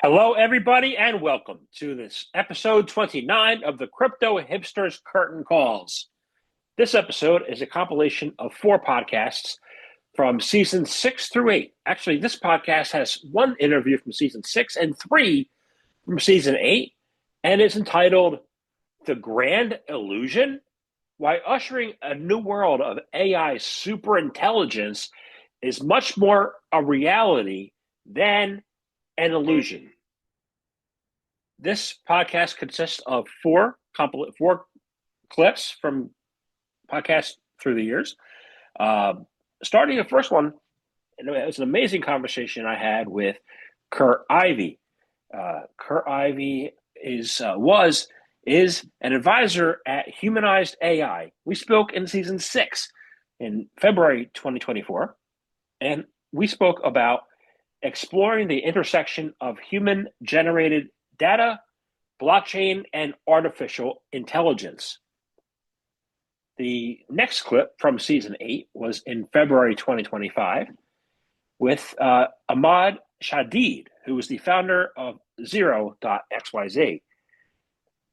Hello, everybody, and welcome to this episode 29 of the Crypto Hipsters Curtain Calls. This episode is a compilation of 4 podcasts from season 6 through 8. Actually, this podcast has 1 interview from season 6 and 3 from season 8, and is entitled The Grand Illusion: Why Ushering a New World of AI Superintelligence is Much More a Reality Than an Illusion. This podcast consists of 4 clips from podcasts through the years. Starting the first one, it was an amazing conversation I had with Kurt Ivey. Kurt Ivey is an advisor at HumanizedAI. We spoke in season 6 in February 2024, and we spoke about exploring the intersection of human-generated data, blockchain, and artificial intelligence. The next clip from season 8 was in February 2025 with Ahmad Shadid, who was the founder of O.xyz,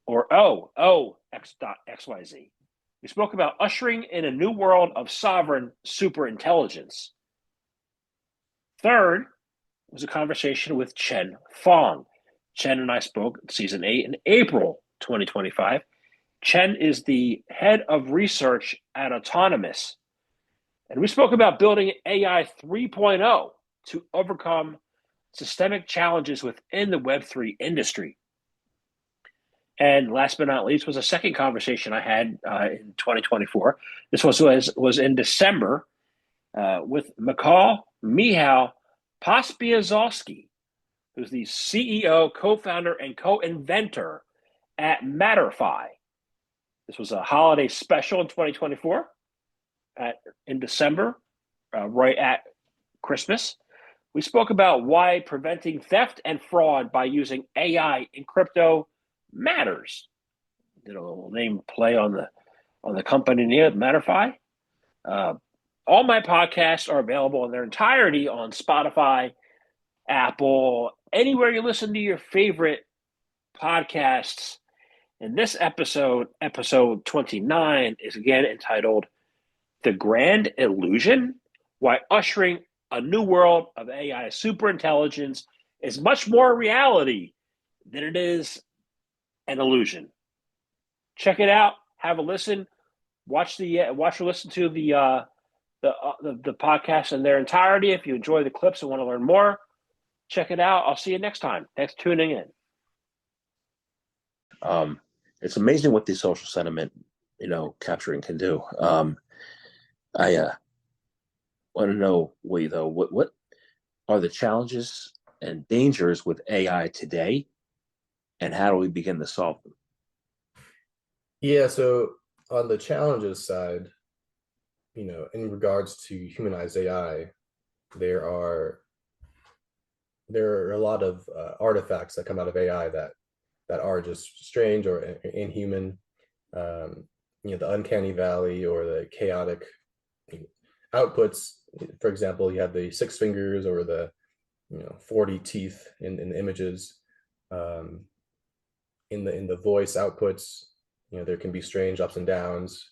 or O.xyz. We spoke about ushering in a new world of sovereign superintelligence. Third was a conversation with Chen Feng. Chen and I spoke in season 8 in April 2025. Chen is the head of research at Autonomys. And we spoke about building AI 3.0 to overcome systemic challenges within the Web3 industry. And last but not least was a second conversation I had in 2024. This was in December with Michal, Mehow, Pospieszalski, who's the CEO, co-founder, and co-inventor at MatterFi. This was a holiday special in 2024 in December, right at Christmas. We spoke about why preventing theft and fraud by using AI in crypto matters. Did a little name play on the company name, MatterFi. All my podcasts are available in their entirety on Spotify, Apple, anywhere you listen to your favorite podcasts. And this episode 29, is again entitled The Grand Illusion: Why Ushering a New World of AI Superintelligence is Much More a Reality Than It Is an Illusion. Check it out. Have a listen. Watch or listen to the podcast in their entirety. If you enjoy the clips and want to learn more, check it out. I'll see you next time. Thanks for tuning in. It's amazing what the social sentiment, capturing can do. I want to know, what are the challenges and dangers with AI today, and how do we begin to solve them? Yeah, so on the challenges side, in regards to humanized AI, there are a lot of artifacts that come out of AI that are just strange or inhuman. The uncanny valley or the chaotic outputs. For example, you have the 6 fingers or the 40 teeth in the images. In the voice outputs, there can be strange ups and downs.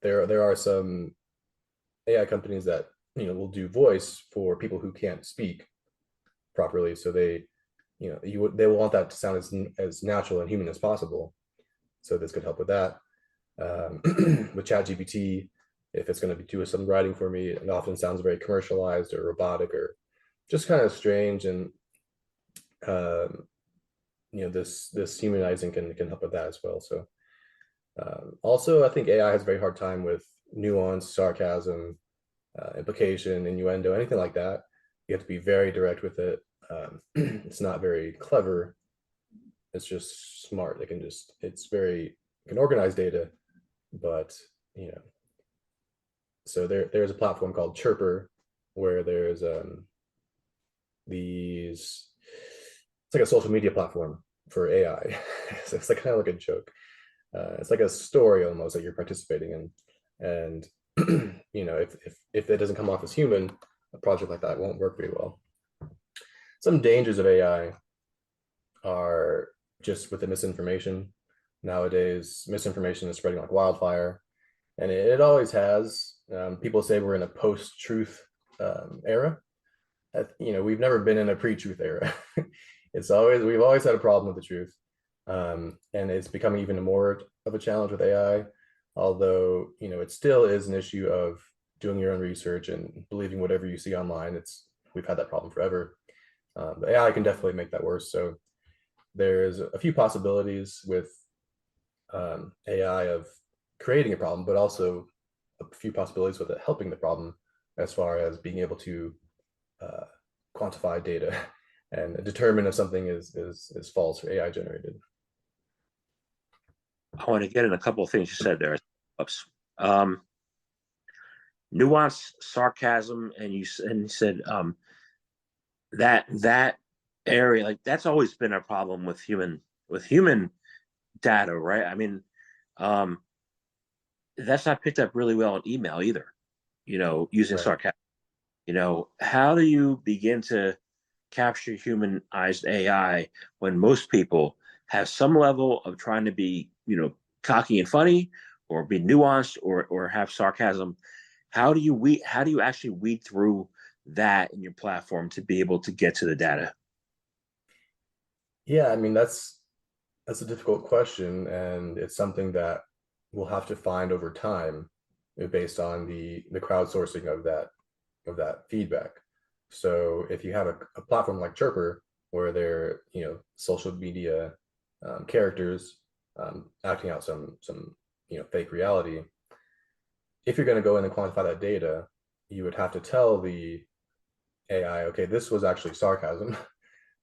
There are some AI companies that will do voice for people who can't speak properly, so they want that to sound as natural and human as possible. So this could help with that. With ChatGPT, if it's going to do some writing for me, it often sounds very commercialized or robotic or just kind of strange. And this humanizing can help with that as well. So also, I think AI has a very hard time with nuance, sarcasm, implication, innuendo, anything like that. You have to be very direct with it. It's not very clever. It's just smart. It can organize data, but so there's a platform called Chirper where there's it's like a social media platform for AI. So it's like kind of like a joke. It's like a story almost that you're participating in, and if it doesn't come off as human, a project like that won't work very well. Some dangers of AI. are just with the misinformation. Nowadays, misinformation is spreading like wildfire, and it always has. People say we're in a post-truth era. We've never been in a pre-truth era. We've always had a problem with the truth, and it's becoming even more of a challenge with AI. Although it still is an issue of doing your own research and believing whatever you see online. We've had that problem forever. The AI can definitely make that worse. So there's a few possibilities with AI of creating a problem, but also a few possibilities with it helping the problem, as far as being able to quantify data and determine if something is false or AI generated. I want to get in a couple of things you said there. Oops. Nuance, sarcasm, and you said that area, like, that's always been a problem with human data, right? I mean, that's not picked up really well in email either, using Right. sarcasm. How do you begin to capture humanized AI when most people have some level of trying to be, cocky and funny, or be nuanced, or have sarcasm? How do you actually weed through that in your platform to be able to get to the data? Yeah, I mean, that's a difficult question, and it's something that we'll have to find over time, based on the crowdsourcing of that feedback. So if you have a platform like Chirper, where they're social media characters acting out some fake reality, if you're going to go in and quantify that data, you would have to tell the AI, okay, this was actually sarcasm.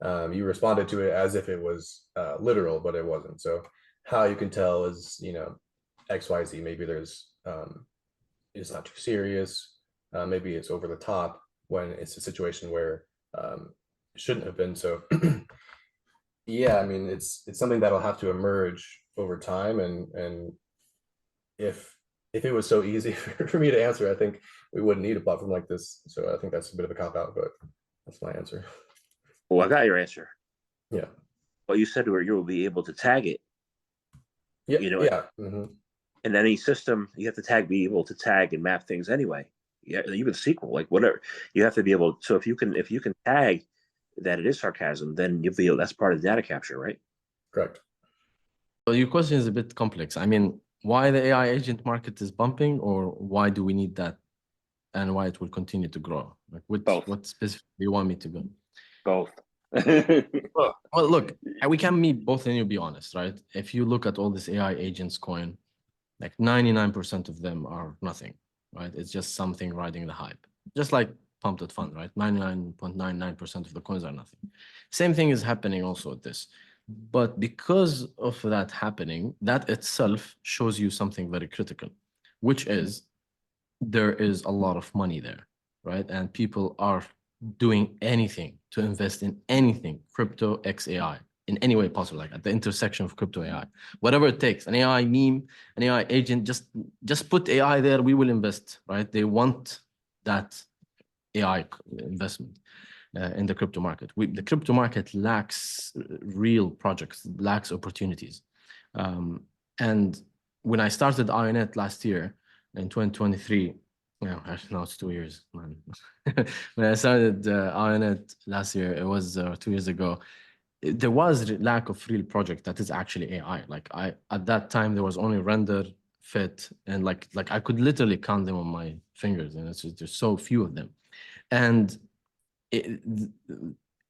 You responded to it as if it was literal, but it wasn't. So how you can tell is, XYZ, maybe it's not too serious. Maybe it's over the top when it's a situation where it shouldn't have been. So yeah, I mean, it's something that'll have to emerge over time. And if it was so easy for me to answer, I think we wouldn't need a platform like this. So I think that's a bit of a cop-out, but that's my answer. Well, I got your answer. Yeah. Well, you said where you will be able to tag it. Yeah. Yeah. Mm-hmm. In any system, you have to be able to tag and map things anyway. Yeah, even SQL, like whatever, you have to be able. So if you can tag that it is sarcasm, then you'll be that's part of the data capture, right? Correct. Well, your question is a bit complex. I mean, why the AI agent market is bumping, or why do we need that, and why it will continue to grow? Like, what specifically do you want me to go? Both. Well, look, we can meet both, and you'll be honest, right? If you look at all this AI agents coin, like 99% of them are nothing, right? It's just something riding the hype, just like pumped fund, right? 99.99% of the coins are nothing. Same thing is happening also with this. But because of that happening, that itself shows you something very critical, which is there is a lot of money there, right? And people are doing anything to invest in anything crypto x AI in any way possible, like at the intersection of crypto AI, whatever it takes, an AI meme, an AI agent, just put AI there, we will invest, right? They want that AI investment in the crypto market. The crypto market lacks real projects, lacks opportunities. And when I started IONET last year in 2023, no, actually, no, it's 2 years, man. When I started IONET last year, it was 2 years ago. There was lack of real project that is actually AI. Like at that time, there was only render, fit, and like I could literally count them on my fingers, and there's so few of them. And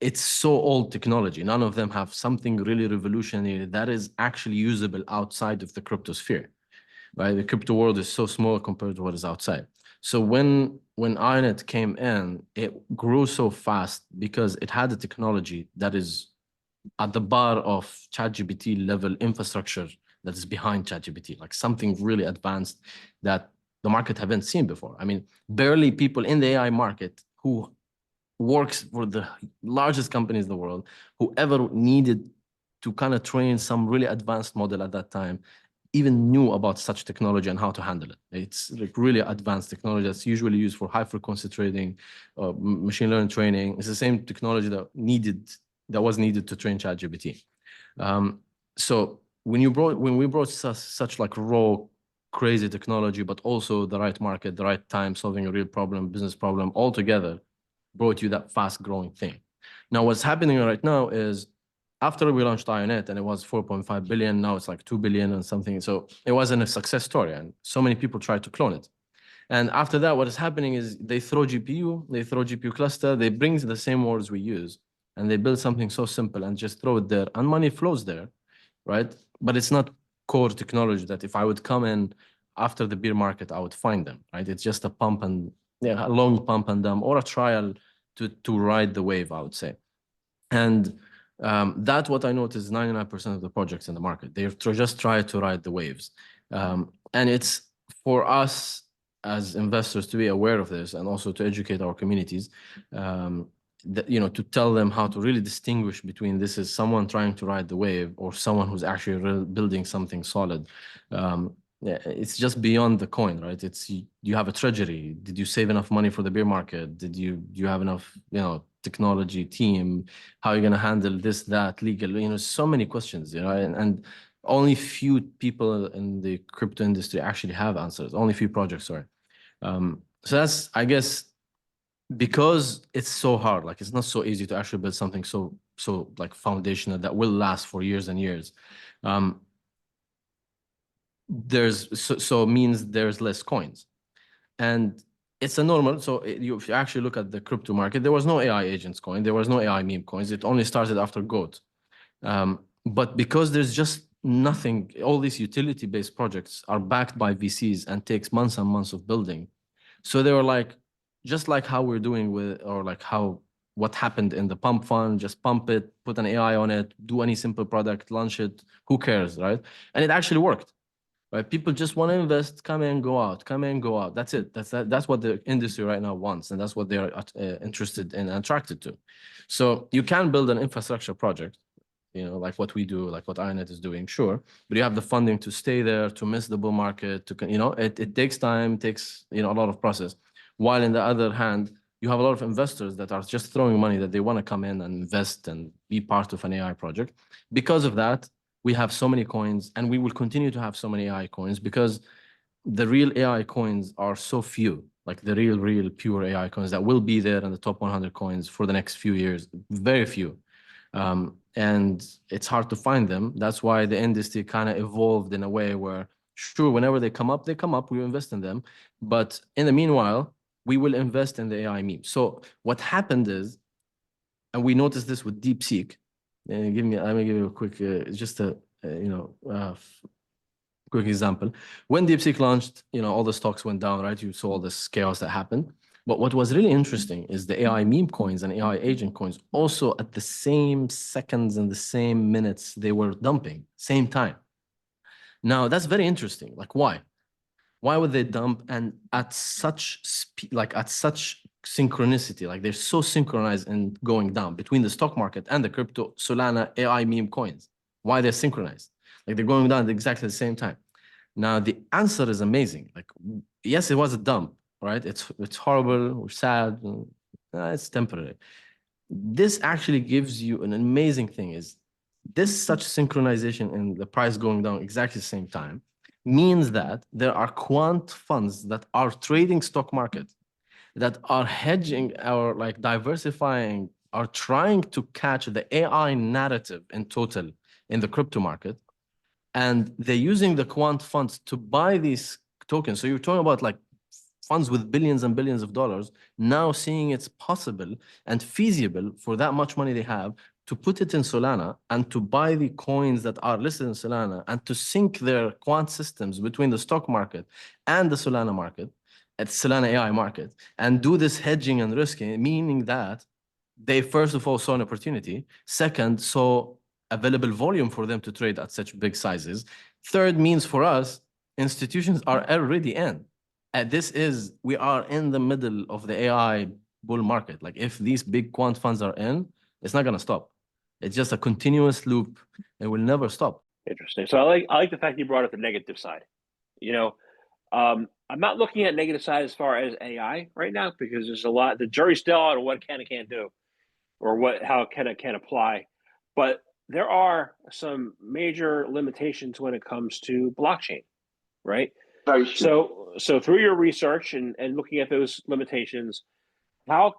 it's so old technology. None of them have something really revolutionary that is actually usable outside of the crypto sphere, right? The crypto world is so small compared to what is outside. So when IONET came in, it grew so fast because it had a technology that is at the bar of ChatGPT level infrastructure that is behind ChatGPT, like something really advanced that the market haven't seen before. I mean, barely people in the AI market who works for the largest companies in the world, who ever needed to kind of train some really advanced model at that time, even knew about such technology and how to handle it. It's like really advanced technology that's usually used for high frequency trading, machine learning training. It's the same technology that needed that was needed to train ChatGPT. So when we brought such like raw, crazy technology, but also the right market, the right time, solving a real problem, business problem, all together, brought you that fast growing thing. Now, what's happening right now is after we launched IONET and it was 4.5 billion, now it's like 2 billion and something. So it wasn't a success story, and so many people tried to clone it. And after that, what is happening is they throw GPU cluster, they bring the same words we use, and they build something so simple and just throw it there, and money flows there, right? But it's not core technology that if I would come in after the bear market, I would find them, right? It's just a pump and a long pump and dump or a trial to ride the wave, I would say. And that's what I noticed 99% of the projects in the market. They just try to ride the waves. And it's for us as investors to be aware of this and also to educate our communities, that, you know, to tell them how to really distinguish between this is someone trying to ride the wave or someone who's actually building something solid. Yeah, it's just beyond the coin, right? It's you have a treasury. Did you save enough money for the bear market? Do you have enough, you know, technology team? How are you going to handle this, that, legal? You know, so many questions, you know, and only few people in the crypto industry actually have answers. Only few projects, sorry. So that's, I guess, because it's so hard. Like it's not so easy to actually build something so like foundational that will last for years and years. Means there's less coins, and it's a normal. So if you actually look at the crypto market, there was no AI agents coin, there was no AI meme coins. It only started after GOAT. But because there's just nothing, all these utility-based projects are backed by VCs and takes months and months of building. So they were like, just like how we're doing with, or like what happened in the pump fund, just pump it, put an AI on it, do any simple product, launch it, who cares, right? And it actually worked. Right? People just want to invest, come in, go out, come in, go out. That's it. That's what the industry right now wants, and that's what they're interested in and attracted to. So you can build an infrastructure project, you know, like what we do, like what IONET is doing, sure. But you have the funding to stay there, to miss the bull market, to, you know, it takes time, takes, you know, a lot of process. While in the other hand, you have a lot of investors that are just throwing money that they want to come in and invest and be part of an AI project. Because of that, we have so many coins, and we will continue to have so many AI coins because the real AI coins are so few, like the real pure AI coins that will be there in the top 100 coins for the next few years, very few. And it's hard to find them. That's why the industry kind of evolved in a way where, sure, whenever they come up, we invest in them. But in the meanwhile, we will invest in the AI meme. So what happened is, and we noticed this with DeepSeek, let me give you a quick, just a, quick example. When DeepSeek launched, you know, all the stocks went down, right? You saw all this chaos that happened. But what was really interesting is the AI meme coins and AI agent coins also at the same seconds and the same minutes they were dumping, same time. Now that's very interesting. Like why? Why would they dump and at such speed, like at such synchronicity, like they're so synchronized and going down between the stock market and the crypto Solana AI meme coins? Why they're synchronized? Like they're going down at exactly the same time. Now the answer is amazing. Like, yes, it was a dump, right? It's horrible, we're sad, it's temporary. This actually gives you an amazing thing is this such synchronization in the price going down exactly the same time means that there are quant funds that are trading stock market, that are hedging or like diversifying, are trying to catch the AI narrative in total in the crypto market. And they're using the quant funds to buy these tokens. So you're talking about like funds with billions and billions of dollars now seeing it's possible and feasible for that much money they have to put it in Solana and to buy the coins that are listed in Solana and to sync their quant systems between the stock market and the Solana market, at Solana AI market, and do this hedging and risking, meaning that they first of all saw an opportunity, second, saw available volume for them to trade at such big sizes. Third means for us, institutions are already in. And we are in the middle of the AI bull market. Like if these big quant funds are in, it's not gonna stop. It's just a continuous loop. It will never stop. Interesting. So I like the fact you brought up the negative side. You know, I'm not looking at negative side as far as AI right now because there's a lot. The jury's still out on what it can and can't do. or how it can apply. But there are some major limitations when it comes to blockchain, right? Very true. So through your research and looking at those limitations, how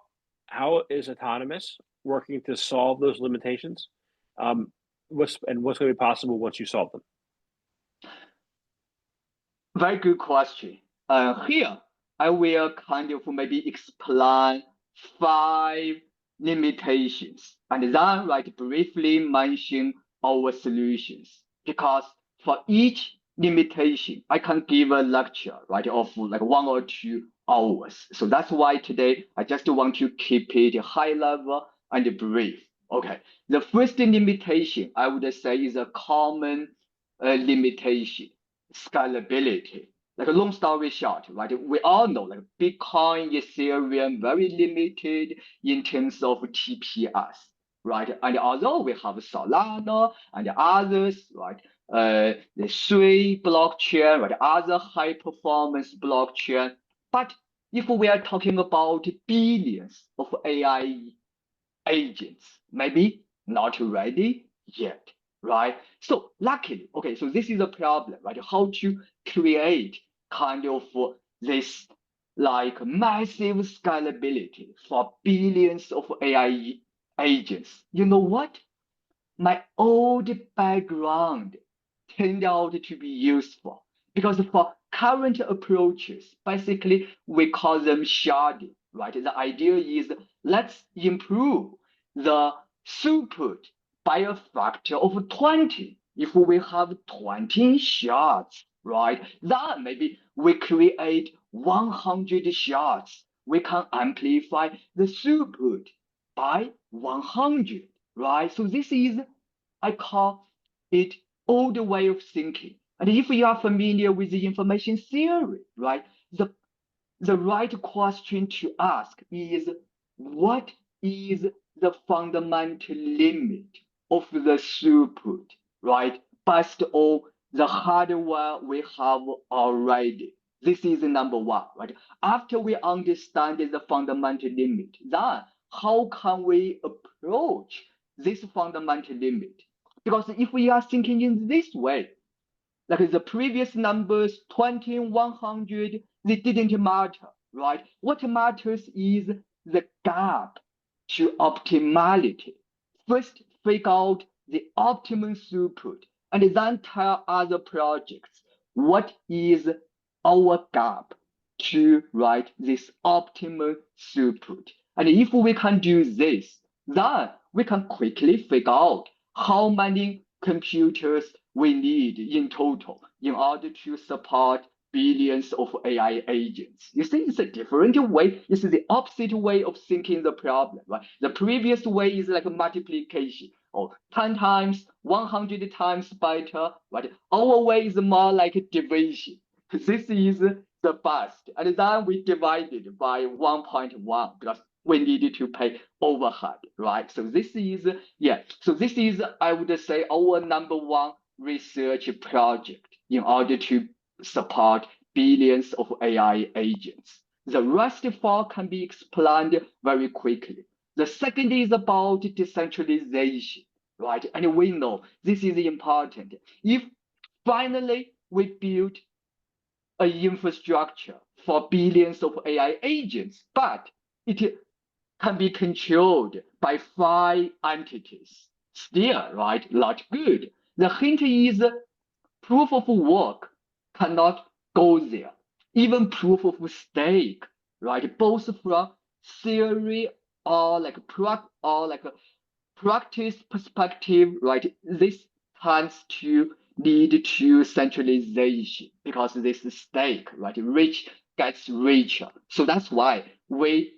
is Autonomys working to solve those limitations? What's going to be possible once you solve them? Very good question. Here, I will kind of maybe explain 5 limitations and then briefly mention our solutions. Because for each limitation, I can give a lecture, of like 1 or 2 hours. So that's why today I just want to keep it high level and brief. Okay, the first limitation I would say is a common limitation. Scalability. Like a long story short, we all know like Bitcoin, Ethereum, very limited in terms of TPS, And although we have Solana and others, the 3 blockchain, other high performance blockchain, but if we are talking about billions of AI agents, maybe not ready yet. So luckily, okay, so this is a problem, How to create kind of this like massive scalability for billions of AI agents. You know what? My old background turned out to be useful because for current approaches, basically we call them sharding, The idea is let's improve the throughput by a factor of 20. If we have 20 shards, then maybe we create 100 shards. We can amplify the throughput by 100, So this is, I call it old way of thinking. And if you are familiar with the information theory, the right question to ask is, what is the fundamental limit of the throughput, based on the hardware we have already? This is number 1, After we understand the fundamental limit, then how can we approach this fundamental limit? Because if we are thinking in this way, like the previous numbers, 20, 100, they didn't matter, What matters is the gap to optimality. First, figure out the optimum throughput, and then tell other projects what is our gap to this optimal throughput. And if we can do this, then we can quickly figure out how many computers we need in total in order to support billions of AI agents. You see, it's a different way. It's the opposite way of thinking the problem, The previous way is like a multiplication, or 10 times, 100 times better, Our way is more like a division. This is the best. And then we divided by 1.1 because we needed to pay overhead, So this is, so this is, I would say, our number 1 research project in order to support billions of AI agents. The rest 4 can be explained very quickly. The second is about decentralization, And we know this is important. If finally we build an infrastructure for billions of AI agents, but it can be controlled by 5 entities. Still, not good. The hint is proof of work cannot go there. Even proof of stake, Both from theory or practice perspective, This tends to lead to centralization because this stake, Rich gets richer. So that's why we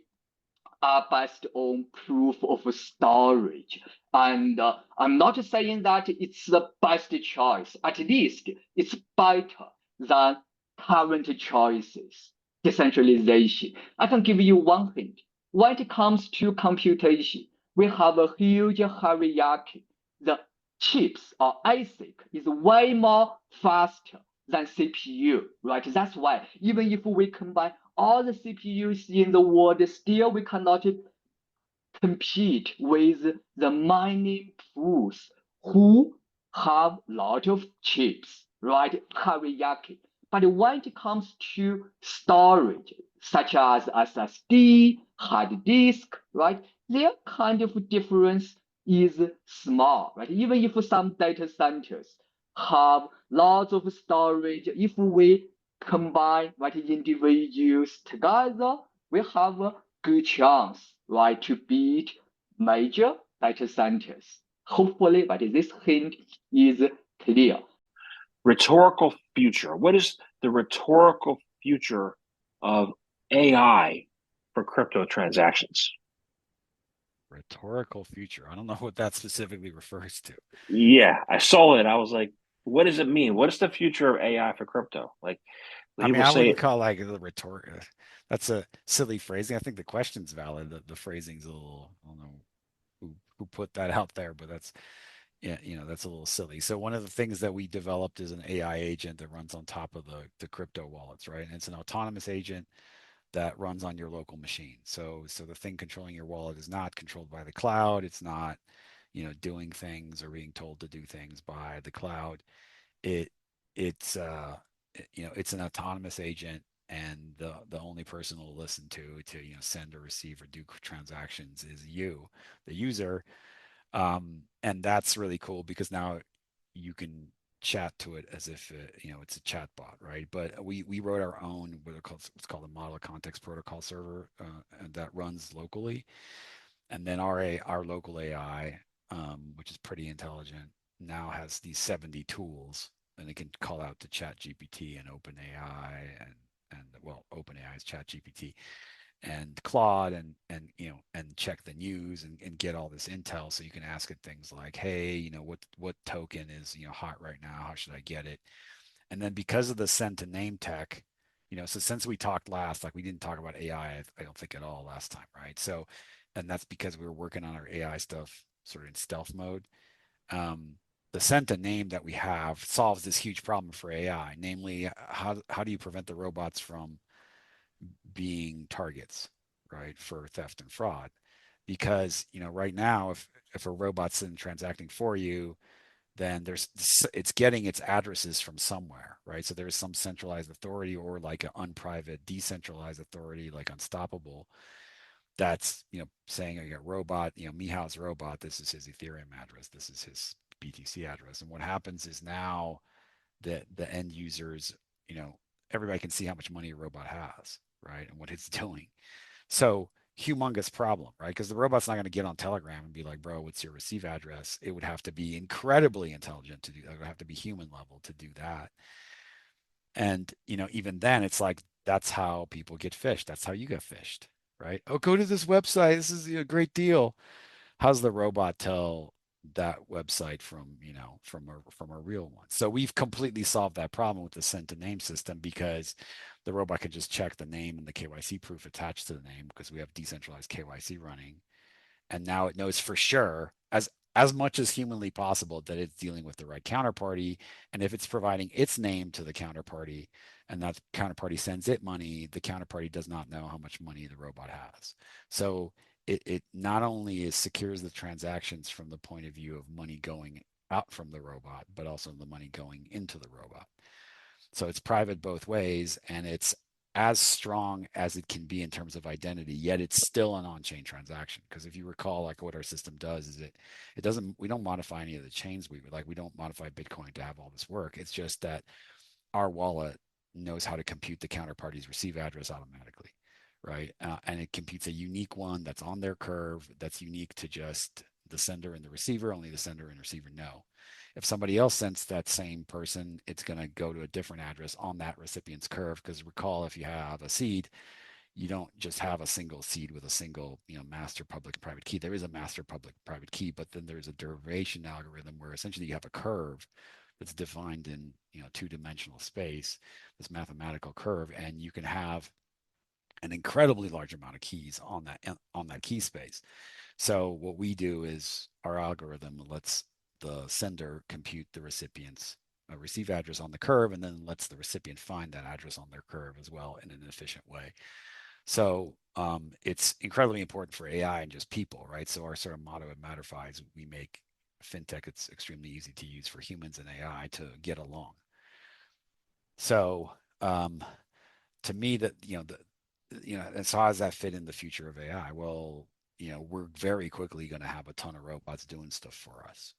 are based on proof of storage. And I'm not saying that it's the best choice. At least it's better than current choices. Decentralization. I can give you one hint. When it comes to computation, we have a huge hierarchy. The chips or ASIC is way more faster than CPU, That's why even if we combine all the CPUs in the world, still we cannot compete with the mining pools who have a lot of chips, right? Teriyaki. But when it comes to storage, such as SSD, hard disk, right? Their kind of difference is small, right? Even if some data centers have lots of storage, if we combine, right, individuals together, we have a good chance, right, to beat major data centers. Hopefully, but this hint is clear. Rhetorical future. What is the rhetorical future of AI for crypto transactions? Rhetorical future. I don't know what that specifically refers to. Yeah, I saw it. I was like, what does it mean? What is the future of AI for crypto? Like, I mean, people I say wouldn't call like the rhetoric. That's a silly phrasing. I think the question's valid. The phrasing's a little, I don't know who put that out there, but that's, yeah, that's a little silly. So one of the things that we developed is an AI agent that runs on top of the crypto wallets, right? And it's an autonomous agent that runs on your local machine. So the thing controlling your wallet is not controlled by the cloud. It's not, doing things or being told to do things by the cloud. It's an autonomous agent, and the only person it'll listen to send or receive or do transactions is you, the user. And that's really cool because now you can chat to it as if it's a chat bot, right? But we wrote our own what's called a model context protocol server, and that runs locally. And then our local AI, which is pretty intelligent, now has these 70 tools, and it can call out to Chat GPT and OpenAI and well, OpenAI is Chat GPT and Claude and check the news and get all this intel. So you can ask it things like, hey, what token is hot right now? How should I get it? And then because of the send to name tech, so since we talked last, like we didn't talk about AI, I don't think at all last time, right? So, and that's because we were working on our AI stuff sort of in stealth mode. The send to name that we have solves this huge problem for AI, namely how do you prevent the robots from being targets, right, for theft and fraud? Because right now, if a robot's in transacting for you, then it's getting its addresses from somewhere, right? So there's some centralized authority or like an unprivate decentralized authority like Unstoppable that's saying, I got robot, Mehow's robot, this is his Ethereum address, this is his BTC address. And what happens is now that the end users, everybody can see how much money a robot has, right, and what it's doing. So humongous problem, right? Because the robot's not going to get on Telegram and be like, bro, what's your receive address? It would have to be incredibly intelligent to do that. It would have to be human level to do that. And, even then it's like, that's how people get phished. That's how you get phished, right? Oh, go to this website. This is a great deal. How's the robot tell that website from from a real one? So we've completely solved that problem with the send to name system, because the robot can just check the name and the KYC proof attached to the name, because we have decentralized KYC running, and now it knows for sure, as much as humanly possible, that it's dealing with the right counterparty. And if it's providing its name to the counterparty and that counterparty sends it money, the counterparty does not know how much money the robot has. So it not only secures the transactions from the point of view of money going out from the robot, but also the money going into the robot. So it's private both ways, and it's as strong as it can be in terms of identity, yet it's still an on-chain transaction. Because if you recall, like what our system does is we don't modify any of the chains we don't modify Bitcoin to have all this work. It's just that our wallet knows how to compute the counterparty's receive address automatically, right? And it computes a unique one that's on their curve, that's unique to just the sender and the receiver. Only the sender and receiver know. If somebody else sends that same person, it's going to go to a different address on that recipient's curve. Because recall, if you have a seed, you don't just have a single seed with a single master public private key. There is a master public private key, but then there's a derivation algorithm where essentially you have a curve that's defined in two-dimensional space, this mathematical curve, and you can have an incredibly large amount of keys on that key space. So what we do is our algorithm lets the sender compute the recipient's receive address on the curve, and then lets the recipient find that address on their curve as well in an efficient way. So it's incredibly important for AI and just people, right? So our sort of motto at MatterFi is we make fintech it's extremely easy to use for humans and AI to get along. So to me, that and so how does that fit in the future of AI? Well, we're very quickly going to have a ton of robots doing stuff for us.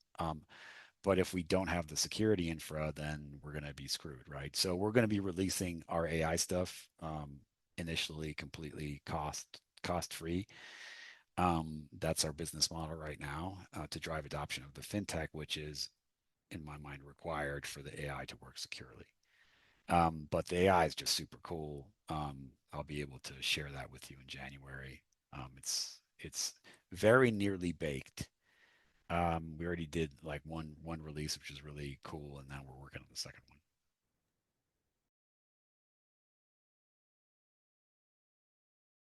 But if we don't have the security infra, then we're going to be screwed, right? So we're going to be releasing our AI stuff initially completely cost free. That's our business model right now to drive adoption of the fintech, which is, in my mind, required for the AI to work securely. But the AI is just super cool. I'll be able to share that with you in January. It's very nearly baked. We already did like one release, which is really cool, and now we're working on the second one.